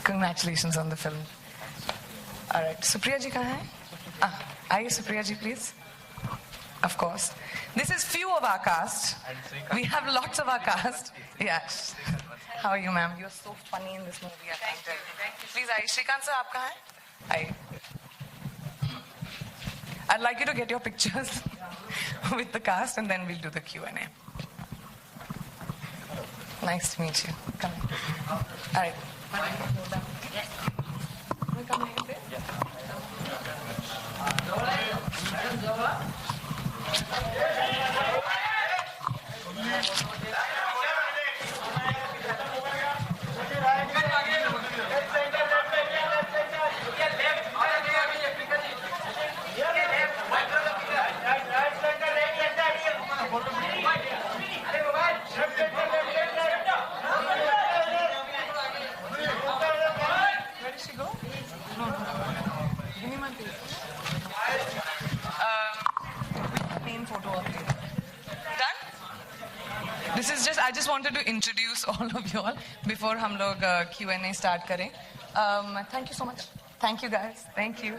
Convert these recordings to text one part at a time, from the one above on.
Congratulations on the film. All right, Supriya ji kahan hai? Aye, Supriya ji, please. Of course. This is few of our cast. We have lots of our cast. Yes. How are you, ma'am? You're so funny in this movie. Thank you. Please, aye. Shrikant sir, aap kahan hai? Aye. I'd like you to get your pictures with the cast and then we'll do the Q&A. Nice to meet you. Come in. All right. Yes. Come in. I just wanted to introduce all of you all before हम लोग Q&A start करें. Thank you so much. Thank you guys. Thank you.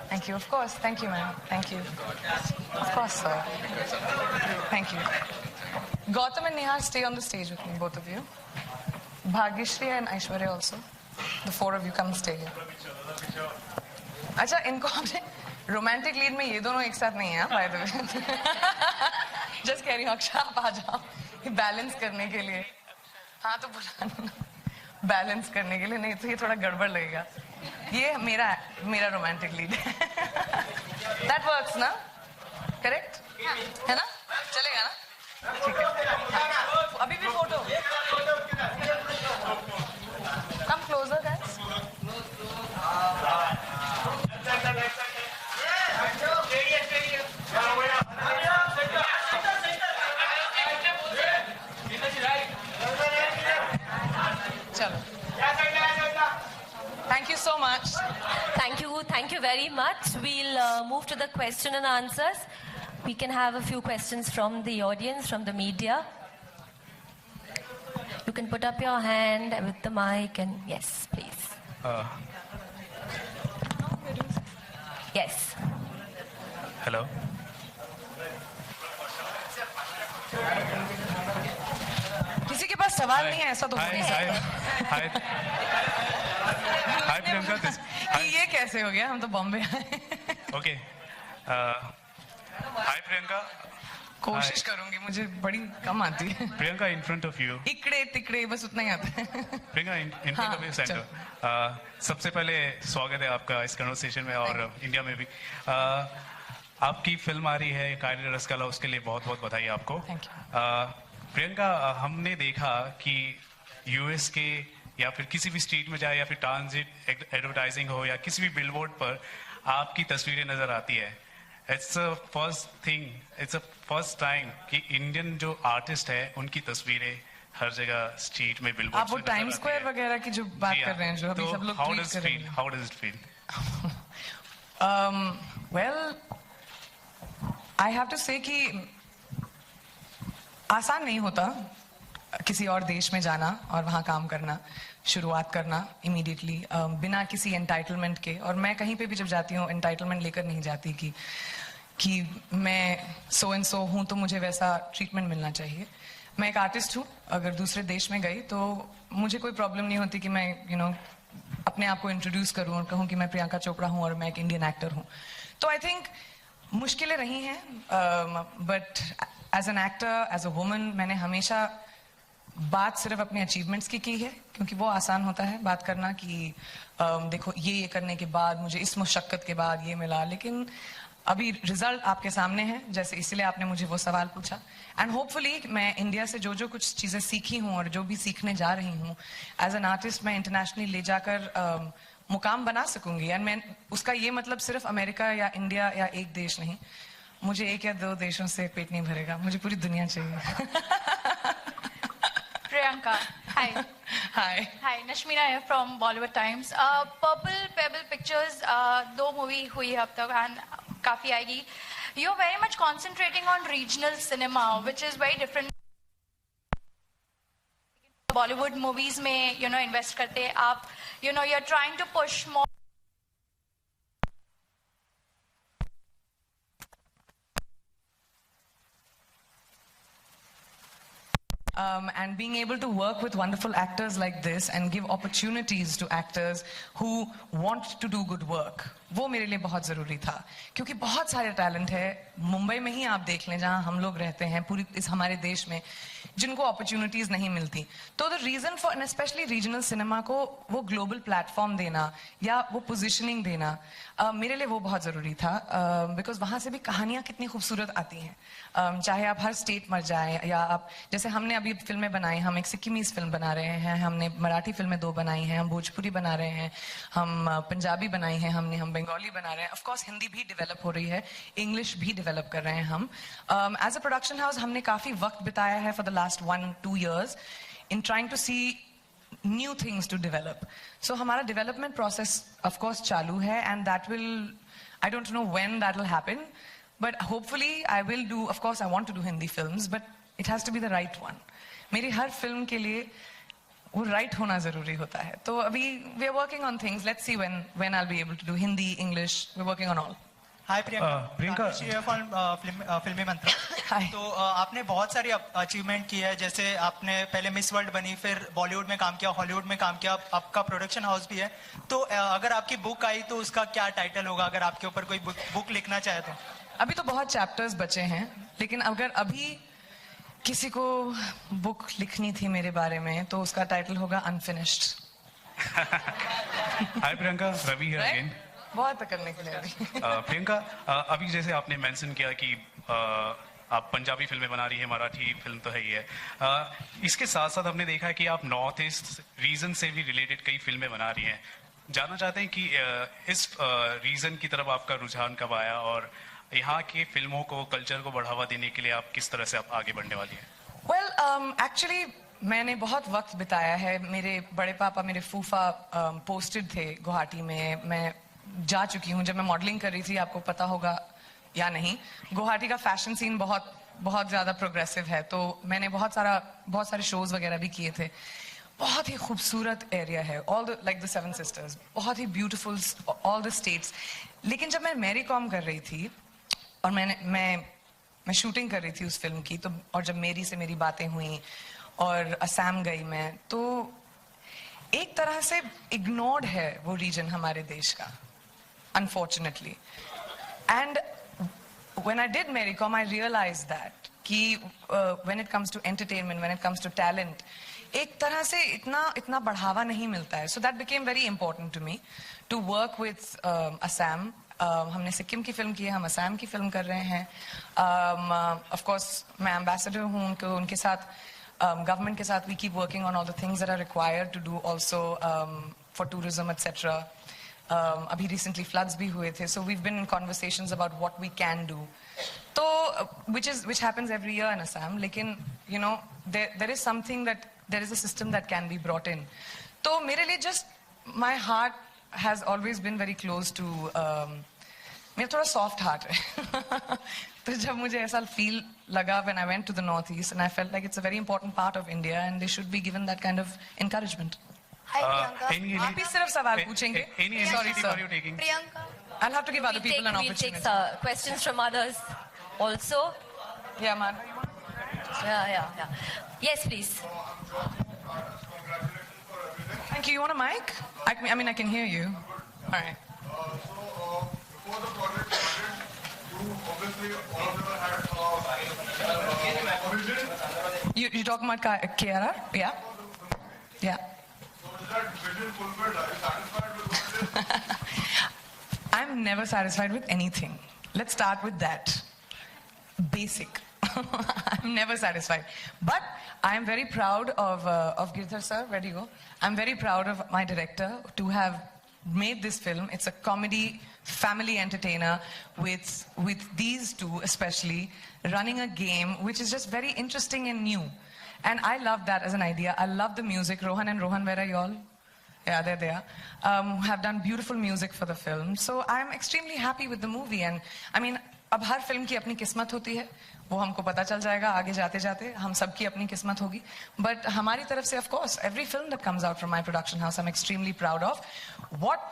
Thank you. Of course. Thank you, ma'am. Thank you. Of course, sir. Thank you. Gautam and Neha, stay on the stage with me, both of you. Bhagyashri and Aishwarya also. The four of you come stay here. अच्छा, इनको हमने romantic lead में ये दोनों एक साथ नहीं हैं, by the way. Just कह रही हूँ, अक्षा आप आ जाओ. बैलेंस करने के लिए. हाँ तो बुलाना. बैलेंस करने के लिए, नहीं तो ये थोड़ा गड़बड़ लगेगा. ये मेरा रोमांटिक लीड है. That works ना? Correct? है ना? चलेगा ना? ठीक है. अभी भी photo. Come closer, guys. Thank you so much. Thank you very much. We'll move to the question and answers. We can have a few questions from the audience, from the media. You can put up your hand with the mic and yes, please. Yes. Hello. किसी के पास सवाल नहीं है ऐसा तो Hi Priyanka. ये कैसे हो गया? हम तो बॉम्बे आए. Okay. Hi Priyanka. कोशिश करूंगी, मुझे बड़ी कम आती है. Priyanka, in front of you. इकड़े तिकड़े बस उतना ही आता है. Priyanka, in front of you, center. सबसे पहले स्वागत है आपका इस कन्वर्सेशन में और इंडिया में भी. आपकी फिल्म आ रही है कायरे रसकला, उसके लिए बहुत बहुत बधाई आपको. Thank you. प्रियंका, हमने देखा कि यूएस के या फिर किसी भी स्ट्रीट में जाए या फिर ट्रांजिट एडवर्टाइजिंग हो या किसी भी बिलबोर्ड पर आपकी तस्वीरें नजर आती है. इट्स अ फर्स्ट टाइम कि इंडियन जो आर्टिस्ट है उनकी तस्वीरें हर जगह स्ट्रीट में बिलबोर्ड. आप वो टाइम स्क्वायर वगैरह की जो बात कर रहे हैं, जो अभी सब लोग ट्वीट कर रहे हैं. How does it feel? Well, I have to say कि आसान नहीं होता किसी और देश में जाना और वहाँ काम करना, शुरुआत करना इमीडिएटली बिना किसी एंटाइटलमेंट के. और मैं कहीं पे भी जब जाती हूँ एंटाइटलमेंट लेकर नहीं जाती कि मैं सो एंड सो हूँ तो मुझे वैसा ट्रीटमेंट मिलना चाहिए. मैं एक आर्टिस्ट हूँ, अगर दूसरे देश में गई तो मुझे कोई प्रॉब्लम नहीं होती कि मैं अपने आप को इंट्रोड्यूस करूँ और कहूँ कि मैं प्रियंका चोपड़ा हूँ और मैं एक इंडियन एक्टर हूँ. तो आई थिंक मुश्किलें रही हैं, but as an actor, as a woman, मैंने हमेशा बात सिर्फ अपने अचीवमेंट्स की है, क्योंकि वो आसान होता है बात करना कि देखो ये करने के बाद मुझे इस मुशक्कत के बाद ये मिला. लेकिन अभी रिजल्ट आपके सामने है, जैसे इसलिए आपने मुझे वो सवाल पूछा. एंड होपफुली मैं इंडिया से जो कुछ चीज़ें सीखी हूँ और जो भी सीखने जा रही हूँ एज एन आर्टिस्ट, मैं इंटरनेशनली ले जाकर मुकाम बना सकूंगी. एंड मैं उसका ये मतलब सिर्फ अमेरिका या इंडिया या एक देश नहीं, मुझे एक या दो देशों से पेट नहीं भरेगा, मुझे पूरी दुनिया चाहिए. Priyanka, hi. Hi. Hi, Nashmina here from Bollywood Times. Purple Pebble Pictures, 2 movie हुई है अब तक and काफी आएगी. You're very much concentrating on regional cinema, which is very different Bollywood movies में इन्वेस्ट करते हैं आप, you are trying to push more. And being able to work with wonderful actors like this and give opportunities to actors who want to do good work, वो मेरे लिए बहुत ज़रूरी था. क्योंकि बहुत सारे टैलेंट है मुंबई में ही, आप देख लें जहाँ हम लोग रहते हैं, पूरी इस हमारे देश में, जिनको अपॉर्चुनिटीज नहीं मिलती. तो the reason for and specially regional cinema को वो ग्लोबल प्लेटफॉर्म देना या वो पोजीशनिंग देना मेरे लिए वो बहुत ज़रूरी था. बिकॉज वहाँ से भी कहानियाँ कितनी खूबसूरत आती हैं. चाहे आप हर स्टेट में जाएं या आप, जैसे हमने अभी फिल्में बनाई, हम एक सिक्किमीज फिल्म बना रहे हैं, हमने मराठी फिल्में 2 बनाई हैं, हम भोजपुरी बना रहे हैं, हम पंजाबी बनाई हैं, हम बंगाली बना रहे हैं. ऑफ कोर्स हिंदी भी डेवलप हो रही है, इंग्लिश भी डेवलप कर रहे हैं हम. एज अ प्रोडक्शन हाउस हमने काफ़ी वक्त बिताया है for the last 1-2 years in trying to see new things to develop. So हमारा development process of course चालू है, and that will, I don't know when that will happen, but hopefully I will do, of course I want to do Hindi films, but it has to be the right one. मेरी हर film के लिए वो right होना ज़रूरी होता है. तो अभी we are working on things. Let's see when I'll be able to do Hindi, English. We're working on all. हाय प्रियंका, फिल्मी मंत्रा. Hi. तो आपने बहुत सारी अचीवमेंट की है, जैसे आपने पहले मिस वर्ल्ड बनी, फिर बॉलीवुड में काम किया, हॉलीवुड में काम किया, आपका प्रोडक्शन हाउस भी है. तो अगर आपकी बुक आई तो उसका क्या टाइटल होगा, अगर आपके ऊपर कोई बुक लिखना चाहे तो? अभी तो बहुत चैप्टर्स बचे हैं, लेकिन अगर अभी किसी को बुक लिखनी थी मेरे बारे में तो उसका टाइटल होगा unfinished. Hi Priyanka, Ravi here again. बहुत करने के लिए अभी. प्रियंका, अभी जैसे आपने मेंशन किया कि आप पंजाबी फिल्में बना रही है, मराठी फिल्म तो है ही है, इसके साथ साथ हमने देखा है कि आप नॉर्थ ईस्ट रीजन से भी रिलेटेड कई फिल्में बना रही हैं. जानना चाहते हैं कि इस रीजन की तरफ आपका रुझान कब आया और यहाँ की फिल्मों को, कल्चर को बढ़ावा देने के लिए आप किस तरह से आप आगे बढ़ने वाली हैं? वेल एक्चुअली मैंने बहुत वक्त बिताया है. मेरे बड़े पापा, मेरे फूफा पोस्टेड थे गुवाहाटी में. मैं जा चुकी हूँ जब मैं मॉडलिंग कर रही थी, आपको पता होगा या नहीं, गुवाहाटी का फैशन सीन बहुत ज़्यादा प्रोग्रेसिव है. तो मैंने बहुत सारे शोज वगैरह भी किए थे. बहुत ही खूबसूरत एरिया है, all the like the 7 sisters, बहुत ही ब्यूटीफुल, ऑल द स्टेट्स. लेकिन जब मैं मैरी कॉम कर रही थी और मैं शूटिंग कर रही थी उस फिल्म की, तो और जब मेरी से मेरी बातें हुई और असम गई मैं, तो एक तरह से इग्नोर्ड है वो रीजन हमारे देश का, unfortunately. And when I did Marycom, I realized that कि when it comes to entertainment, when it comes to talent, एक तरह से इतना बढ़ावा नहीं मिलता है. So that became very important to me to work with Assam. हमने सिक्किम की फिल्म की है, हम असम की फिल्म कर रहे हैं. Of course मैं एम्बेसडर हूँ उनके साथ, गवर्नमेंट के साथ we keep working on all the things that are required to do also for tourism etc. अभी recently floods भी हुए थे, so we've been in conversations about what we can do. तो which happens every year in Assam. लेकिन you know there is something that there is a system that can be brought in. तो मेरे लिए just my heart has always been very close to मेरा थोड़ा soft heart है. तो जब मुझे ऐसा feel लगा when I went to the northeast, and I felt like it's a very important part of India and they should be given that kind of encouragement. Hi Priyanka. आप ही सिर्फ सवाल पूछेंगे. Sorry sir. Priyanka. I'll have to give other people an We'll opportunity. take questions from others also. Yeah, man. Yeah. Yes, please. Thank you. You want a mic? I mean, I can hear you. All right. Before the project started, you obviously all of them had a vision. You talking about KRR? Yeah. Yeah. So is that vision fulfilled? Are you satisfied with what it is? I'm never satisfied with anything. Let's start with that. Basic. I'm never satisfied. But I am very proud of Girdhar sir. Where do you go? I'm very proud of my director to have made this film. It's a comedy, family entertainer with these two especially running a game which is just very interesting and new. And I love that as an idea. I love the music. Rohan and Rohan, where are you all? Yeah, they're there. Have done beautiful music for the film. So I'm extremely happy with the movie. And I mean, अब हर film की अपनी किस्मत होती है, वो हमको पता चल जाएगा आगे जाते जाते, हम सबकी अपनी किस्मत होगी. बट हमारी तरफ से of course every film that comes out from my production house I am extremely proud of. What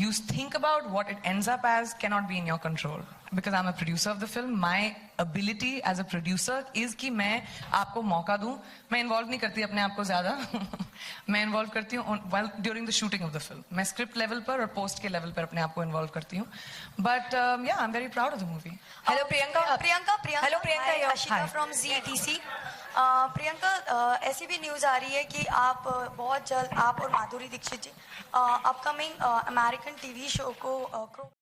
you think about, what it ends up as cannot be in your control because I'm a producer of the film. My ability as a producer is कि मैं आपको मौका दूं. मैं involve नहीं करती अपने आप को ज्यादा मैं इन्वॉल्व करती हूँ while during the shooting of the film. मैं स्क्रिप्ट लेवल पर और पोस्ट के लेवल पर अपने आप को इन्वॉल्व करती हूँ. But yeah, I'm very proud of the movie. Hello Priyanka. Hello Priyanka. Hi. Ashika from ZTC. Priyanka, ऐसी भी न्यूज़ आ रही है कि आप बहुत जल्द, आप और माधुरी दीक्षित जी अपकमिंग अमेरिकन टीवी शो को